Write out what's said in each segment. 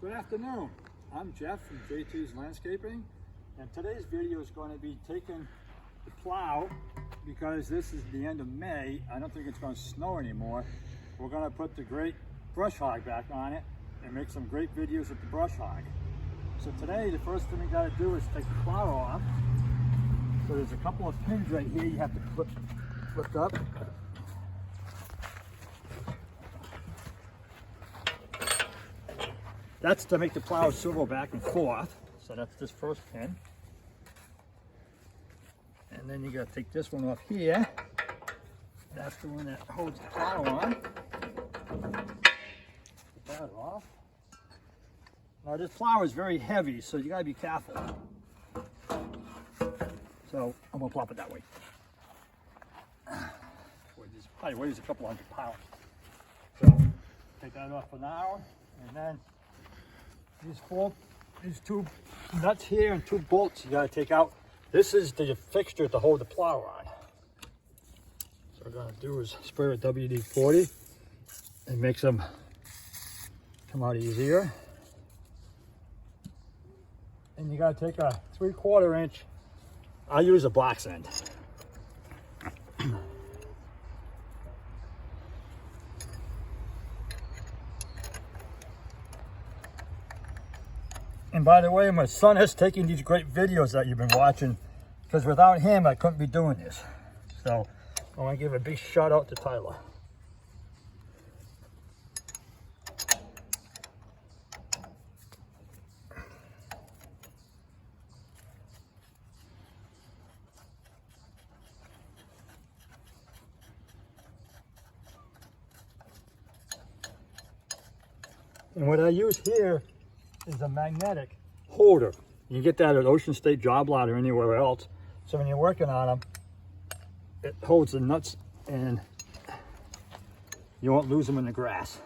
Good afternoon. I'm Jeff from J2's Landscaping, and today's video is going to be taking the plow because this is the end of May. I don't think it's going to snow anymore. We're going to put the great brush hog back on it and make some great videos with the brush hog. So today, the first thing we got to do is take the plow off. So there's a couple of pins right here you have to lift up. That's to make the plow swivel back and forth. So that's this first pin. And then you got to take this one off here. That's the one that holds the plow on. Put that off. Now this plow is very heavy, so you got to be careful. So I'm going to plop it that way. This probably weighs a couple hundred pounds. So take that off for now, and then these two nuts here and two bolts you got to take out. This is the fixture to hold the plow on. So what we're going to do is spray with WD-40. It makes them come out easier. And you got to take a 3/4 inch. I use a box end. And by the way, my son is taking these great videos that you've been watching, because without him, I couldn't be doing this. So I want to give a big shout out to Tyler. And what I use here is a magnetic holder. You can get that at Ocean State Job Lot or anywhere else. So when you're working on them, it holds the nuts and you won't lose them in the grass.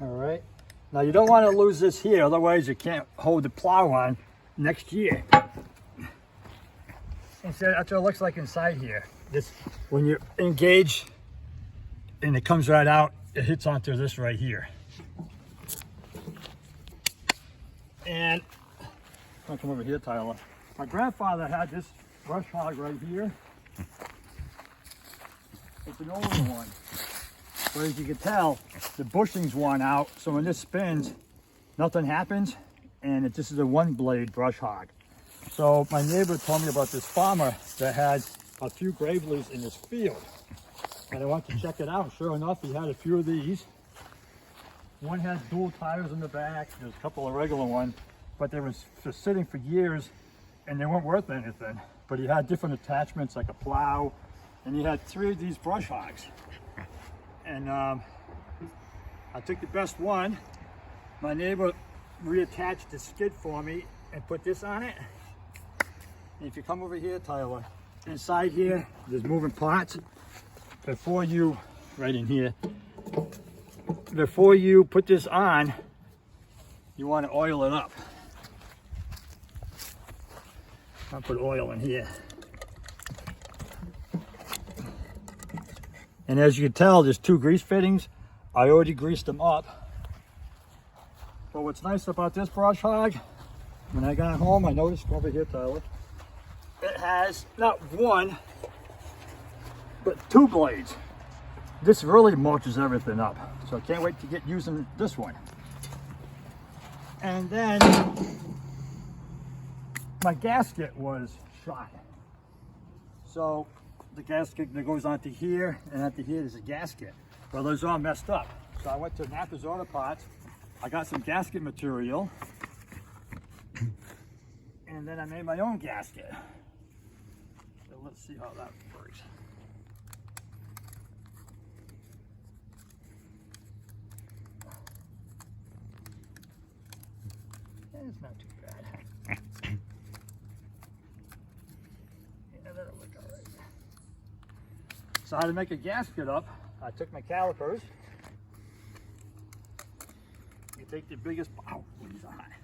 All right, now you don't want to lose this here, otherwise you can't hold the plow on next year. And so that's what it looks like inside here. This, when you engage and it comes right out, it hits onto this right here. And I'll come over here, Tyler. My grandfather had this brush hog right here. It's an older one. But as you can tell, the bushing's worn out, so when this spins, nothing happens, and this is a one-blade brush hog. So my neighbor told me about this farmer that had a few Graveleys in his field, and I went to check it out. Sure enough, he had a few of these. One had dual tires in the back, there's a couple of regular ones, but they were just sitting for years, and they weren't worth anything. But he had different attachments, like a plow, and he had 3 of these brush hogs. And I took the best one. My neighbor reattached the skid for me and put this on it. And if you come over here, Tyler, inside here, there's moving parts. Before you, right in here, before you put this on, you want to oil it up. I'll put oil in here. And as you can tell, there's 2 grease fittings. I already greased them up. But what's nice about this brush hog, when I got home, I noticed, over here, Tyler, it has not 1, but 2 blades. This really mulches everything up. So I can't wait to get using this one. And then my gasket was shot. So the gasket that goes onto here, and onto here there's a gasket. Well, those are all messed up. So I went to Nappa's Auto Parts. I got some gasket material, and then I made my own gasket. So let's see how that works. And it's not too bad. Yeah, that'll look all right. So how to make a gasket up, I took my calipers. You take the biggest, ow, these are high.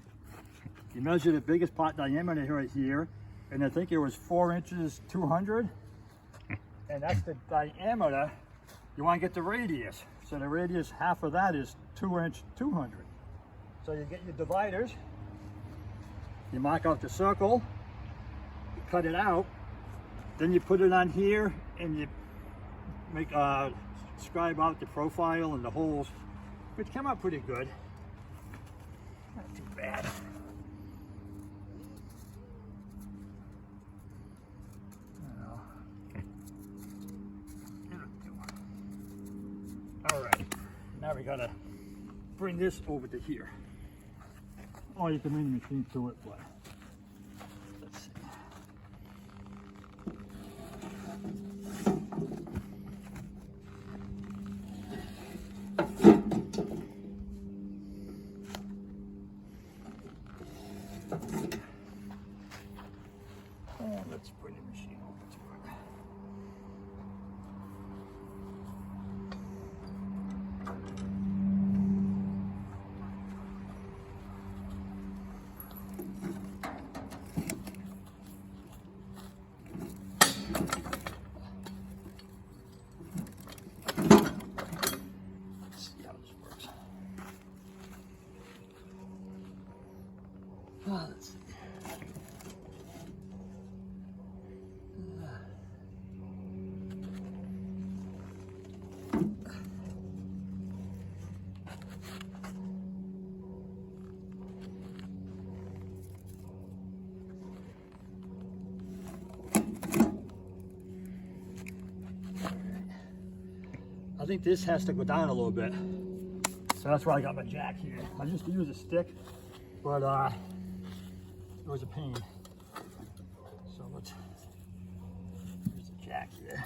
You measure the biggest part diameter right here, and I think it was 4 inches 200, and that's the diameter. You want to get the radius, so the radius, half of that is 2 inch 200. So you get your dividers, you mark out the circle, you cut it out, then you put it on here, and you make scribe out the profile and the holes, which come out pretty good. Not too bad. All right, now we gotta bring this over to here. Oh, you can bring the machine to it, but let's see. And let's bring the machine over to it. Let's see how this works. Let's see. I think this has to go down a little bit. So that's why I got my jack here. I used to use a stick, but it was a pain. So let's use the jack here.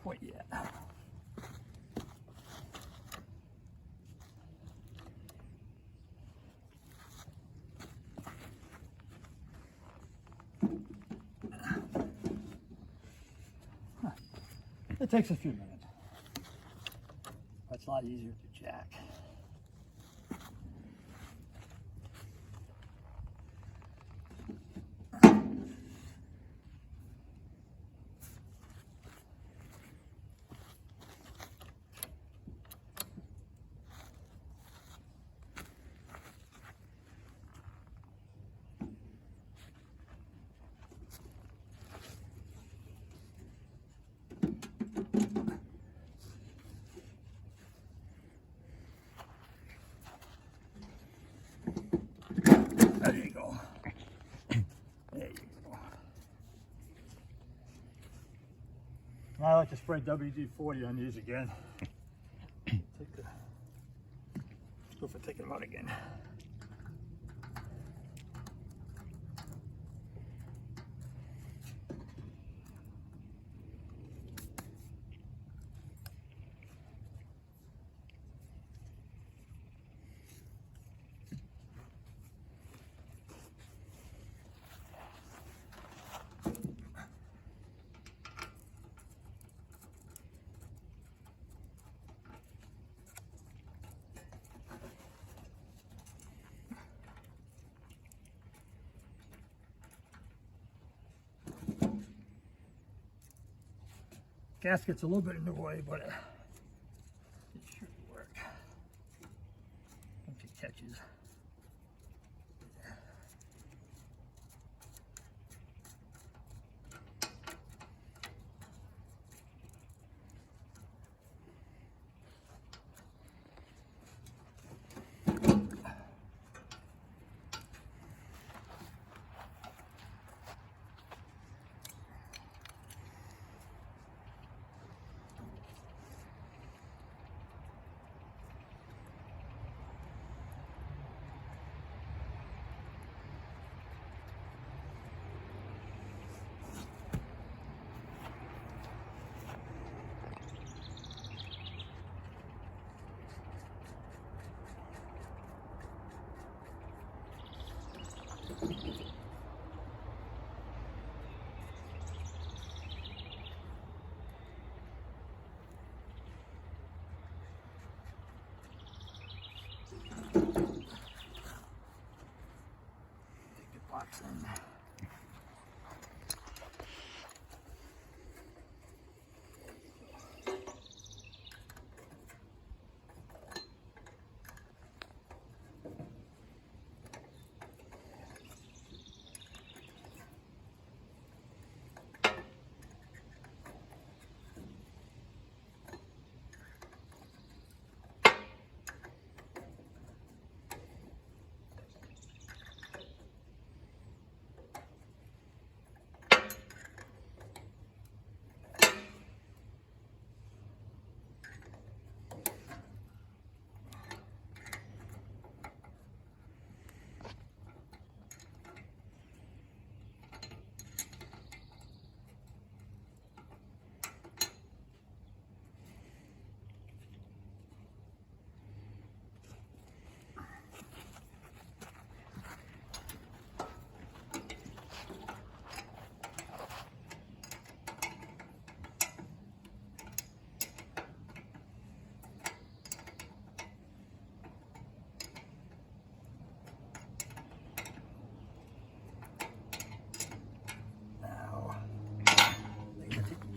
Quite yet. It takes a few minutes. That's a lot easier to jack. There you go. There you go. Now I like to spray WD-40 on these again. Let's go for taking them out again. Gasket's a little bit in the way, but it should work. Once it catches. Box in.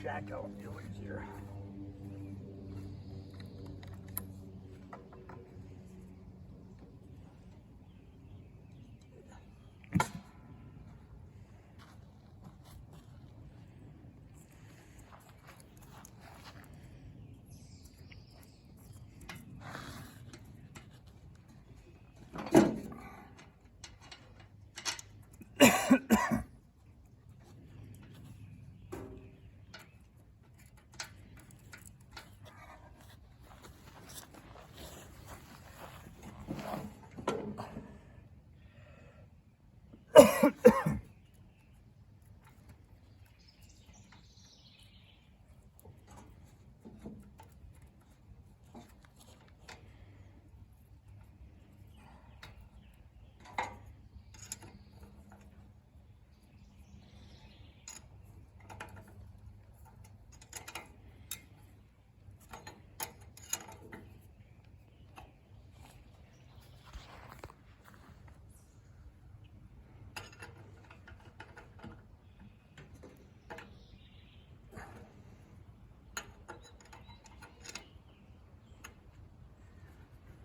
Jack out a little easier.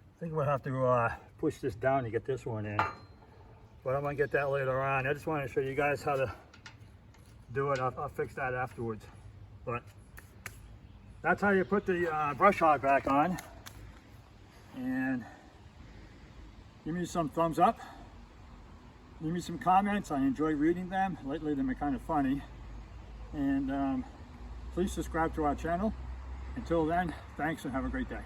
I think we'll have to push this down to get this one in, but I'm gonna get that later on. I just wanted to show you guys how to do it. I'll fix that afterwards. But that's how you put the brush hog back on. And give me some thumbs up. Leave me some comments. I enjoy reading them. Lately they've been kind of funny. And please subscribe to our channel. Until then, thanks and have a great day.